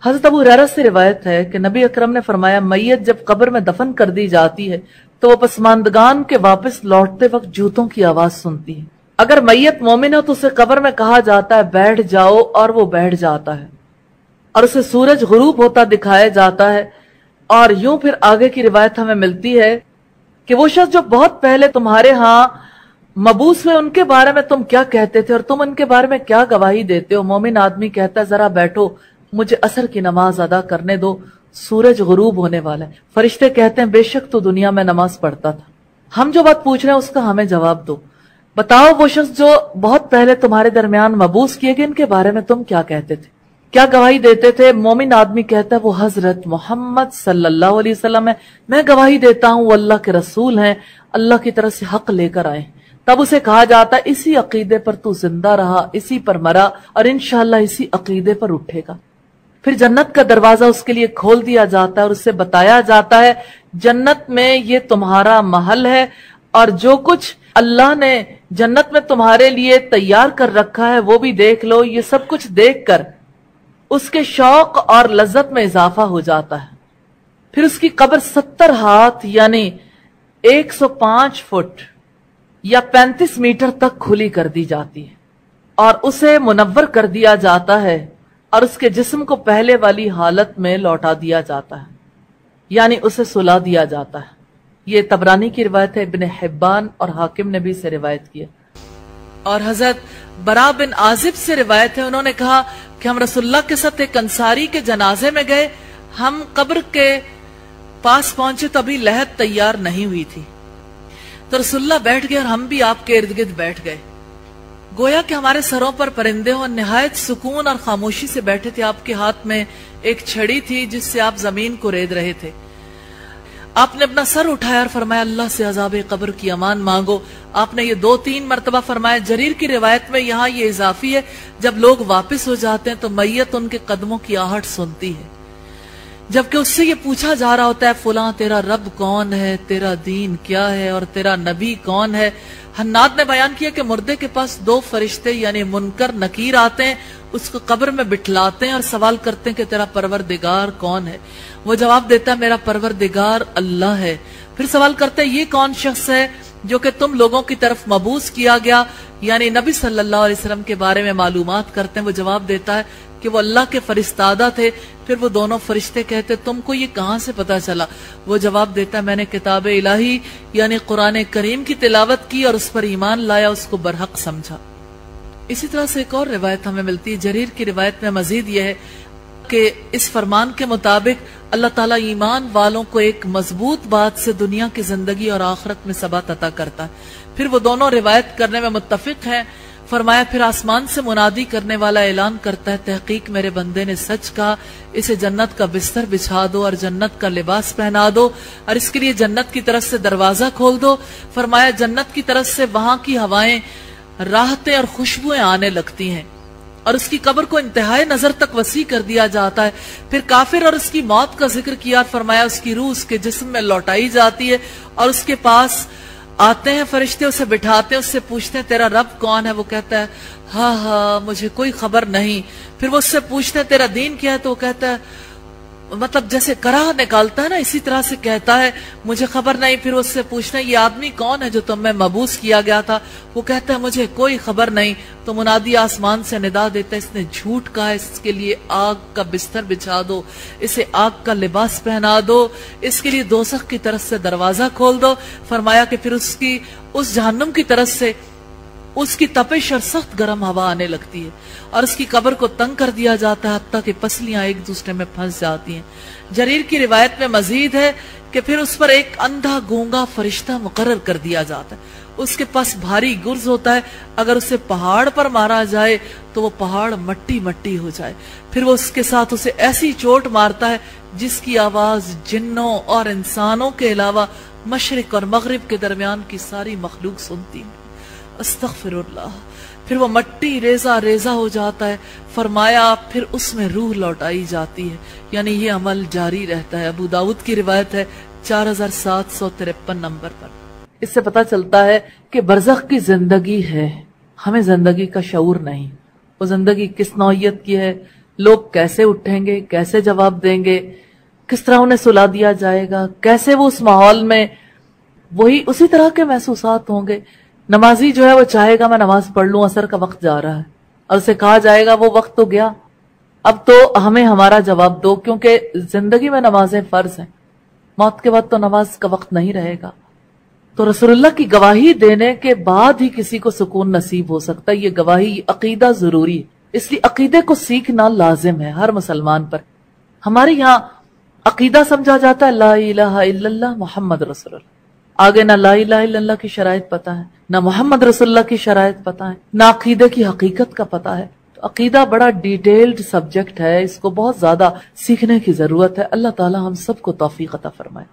حضرت ابو ہریرہ سے روایت ہے کہ نبی اکرم نے فرمایا میت جب قبر میں دفن کر دی جاتی ہے تو وہ پسماندگان کے واپس لوٹتے وقت جوتوں کی آواز سنتی ہے. اگر میت مومن ہو تو اسے قبر میں کہا جاتا ہے بیٹھ جاؤ اور وہ بیٹھ جاتا ہے اور اسے سورج غروب ہوتا دکھایا جاتا ہے. اور یوں پھر آگے کی روایت ہمیں ملتی ہے کہ وہ شخص جو بہت پہلے تمہارے ہاں مبعوث ہوئے ان کے بارے میں تم کیا کہتے تھے اور تم ان کے بارے میں کیا گواہی دیتے ہو؟ مومن آدمی کہتا ہے ذرا بیٹھو مجھے عصر کی نماز ادا کرنے دو، سورج غروب ہونے والا ہے. فرشتے کہتے ہیں بے شک تو دنیا میں نماز پڑھتا تھا، ہم جو بات پوچھ رہے ہیں اس کا ہمیں جواب دو. بتاؤ وہ شخص جو بہت پہلے تمہارے درمیان مبعوث کیے گئے ان کے بارے میں تم کیا کہتے تھے، کیا گواہی دیتے تھے؟ مومن آدمی کہتا ہے وہ حضرت محمد صلی اللہ علیہ وسلم ہے، میں گواہی دیتا ہوں وہ اللہ کے رسول ہیں، اللہ کی طرف سے حق لے کر آئے. تب اسے کہا جاتا ہے اسی عقیدے پر تو زندہ رہا، اسی پر مرا اور انشاءاللہ اسی عقیدے پر اٹھے گا. پھر جنت کا دروازہ اس کے لیے کھول دیا جاتا ہے اور اسے بتایا جاتا ہے جنت میں یہ تمہارا محل ہے اور جو کچھ اللہ نے جنت میں تمہارے لیے تیار کر رکھا ہے وہ بھی دیکھ لو. یہ سب کچھ دیکھ کر اس کے شوق اور لذت میں اضافہ ہو جاتا ہے. پھر اس کی قبر 70 ہاتھ یعنی 105 فٹ یا 35 میٹر تک کھلی کر دی جاتی ہے اور اسے منور کر دیا جاتا ہے اور اس کے جسم کو پہلے والی حالت میں لوٹا دیا جاتا ہے یعنی اسے سلا دیا جاتا ہے. یہ طبرانی کی روایت ہے، ابن حبان اور حاکم نے بھی اسے روایت کیا. اور حضرت برا بن عازب سے روایت ہے، انہوں نے کہا کہ ہم رسول اللہ کے ساتھ ایک انصاری کے جنازے میں گئے، ہم قبر کے پاس پہنچے تو ابھی لحد تیار نہیں ہوئی تھی تو رسول اللہ بیٹھ گئے اور ہم بھی آپ کے ارد گرد بیٹھ گئے، گویا کہ ہمارے سروں پر پرندے ہوں. نہایت سکون اور خاموشی سے بیٹھے تھے. آپ کے ہاتھ میں ایک چھڑی تھی جس سے آپ زمین کو رید رہے تھے. آپ نے اپنا سر اٹھایا اور فرمایا اللہ سے عذاب قبر کی امان مانگو. آپ نے یہ 2-3 مرتبہ فرمایا. جریر کی روایت میں یہاں یہ اضافی ہے جب لوگ واپس ہو جاتے ہیں تو میت ان کے قدموں کی آہٹ سنتی ہے جبکہ اس سے یہ پوچھا جا رہا ہوتا ہے فلاں تیرا رب کون ہے، تیرا دین کیا ہے اور تیرا نبی کون ہے. حناد نے بیان کیا کہ مردے کے پاس 2 فرشتے یعنی منکر نکیر آتے ہیں، اس کو قبر میں بٹھلاتے ہیں اور سوال کرتے ہیں کہ تیرا پروردگار کون ہے. وہ جواب دیتا ہے میرا پروردگار اللہ ہے. پھر سوال کرتے ہیں یہ کون شخص ہے جو کہ تم لوگوں کی طرف مبعوث کیا گیا، یعنی نبی صلی اللہ علیہ وسلم کے بارے میں معلومات کرتے ہیں. وہ جواب دیتا ہے کہ وہ اللہ کے فرستادہ تھے. پھر وہ دونوں فرشتے کہتے تم کو یہ کہاں سے پتا چلا؟ وہ جواب دیتا ہے میں نے کتاب الہی یعنی قرآن کریم کی تلاوت کی اور اس پر ایمان لایا، اس کو برحق سمجھا. اسی طرح سے ایک اور روایت ہمیں ملتی ہے. جریر کی روایت میں مزید یہ ہے کہ اس فرمان کے مطابق اللہ تعالیٰ ایمان والوں کو ایک مضبوط بات سے دنیا کی زندگی اور آخرت میں ثبات عطا کرتا ہے. پھر وہ دونوں روایت کرنے میں متفق ہیں. فرمایا پھر آسمان سے منادی کرنے والا اعلان کرتا ہے تحقیق میرے بندے نے سچ کہا، اسے جنت کا بستر بچھا دو اور جنت کا لباس پہنا دو اور اس کے لیے جنت کی طرف سے دروازہ کھول دو. فرمایا جنت کی طرف سے وہاں کی ہوائیں، راحتیں اور خوشبوئیں آنے لگتی ہیں اور اس کی قبر کو انتہائی نظر تک وسیع کر دیا جاتا ہے. پھر کافر اور اس کی موت کا ذکر کیا اور فرمایا اس کی روح اس کے جسم میں لوٹائی جاتی ہے اور اس کے پاس آتے ہیں فرشتے، اسے بٹھاتے ہیں، اس سے پوچھتے ہیں تیرا رب کون ہے؟ وہ کہتا ہے ہاں مجھے کوئی خبر نہیں. پھر وہ اس سے پوچھتے ہیں تیرا دین کیا ہے؟ تو وہ کہتا ہے مطلب جیسے کراہ نکالتا ہے نا اسی طرح سے کہتا ہے مجھے خبر نہیں. پھر وہ اس سے پوچھتے ہیں یہ آدمی کون ہے جو تم میں مبعوث کیا گیا تھا؟ وہ کہتا ہے مجھے کوئی خبر نہیں. تو منادی آسمان سے ندا دیتا ہے اس نے جھوٹ کہا، اس کے لیے آگ کا بستر بچھا دو، اسے آگ کا لباس پہنا دو، اس کے لیے دوزخ کی طرف سے دروازہ کھول دو. فرمایا کہ پھر اس جہنم کی طرف سے اس کی تپش اور سخت گرم ہوا آنے لگتی ہے اور اس کی قبر کو تنگ کر دیا جاتا ہے حتیٰ کہ پسلیاں ایک دوسرے میں پھنس جاتی ہیں. جریر کی روایت میں مزید ہے کہ پھر اس پر ایک اندھا گونگا فرشتہ مقرر کر دیا جاتا ہے. اس کے پاس بھاری گرز ہوتا ہے، اگر اسے پہاڑ پر مارا جائے تو وہ پہاڑ مٹی مٹی ہو جائے. پھر وہ اس کے ساتھ اسے ایسی چوٹ مارتا ہے جس کی آواز جنوں اور انسانوں کے علاوہ مشرق اور مغرب کے درمیان کی ساری مخلوق سنتی ہے. استغفر اللہ. پھر وہ مٹی ریزہ ریزہ ہو جاتا ہے. فرمایا پھر اس میں روح لوٹائی جاتی ہے، یعنی یہ عمل جاری رہتا ہے. ابو داؤد کی روایت ہے 4753 نمبر پر. اس سے پتا چلتا ہے کہ برزخ کی زندگی ہے، ہمیں زندگی کا شعور نہیں. وہ زندگی کس نوعیت کی ہے، لوگ کیسے اٹھیں گے، کیسے جواب دیں گے، کس طرح انہیں سلا دیا جائے گا، کیسے وہ اس ماحول میں وہی اسی طرح کے محسوسات ہوں گے. نمازی جو ہے وہ چاہے گا میں نماز پڑھ لوں، عصر کا وقت جا رہا ہے، اور اسے کہا جائے گا وہ وقت تو گیا، اب تو ہمیں ہمارا جواب دو، کیونکہ زندگی میں نمازیں فرض ہیں، موت کے بعد تو نماز کا وقت نہیں رہے گا. تو رسول اللہ کی گواہی دینے کے بعد ہی کسی کو سکون نصیب ہو سکتا ہے. یہ گواہی، عقیدہ ضروری ہے، اس لیے عقیدے کو سیکھنا لازم ہے ہر مسلمان پر. ہمارے یہاں عقیدہ سمجھا جاتا ہے لا الہ الا اللہ محمد رسول اللہ، آگے نہ لا الہ الا اللہ کی شرائط پتہ ہے، نہ محمد رسول اللہ کی شرائط پتہ ہے، نہ عقیدے کی حقیقت کا پتہ ہے. تو عقیدہ بڑا ڈیٹیلڈ سبجیکٹ ہے، اس کو بہت زیادہ سیکھنے کی ضرورت ہے. اللہ تعالی ہم سب کو توفیق عطا فرمائے.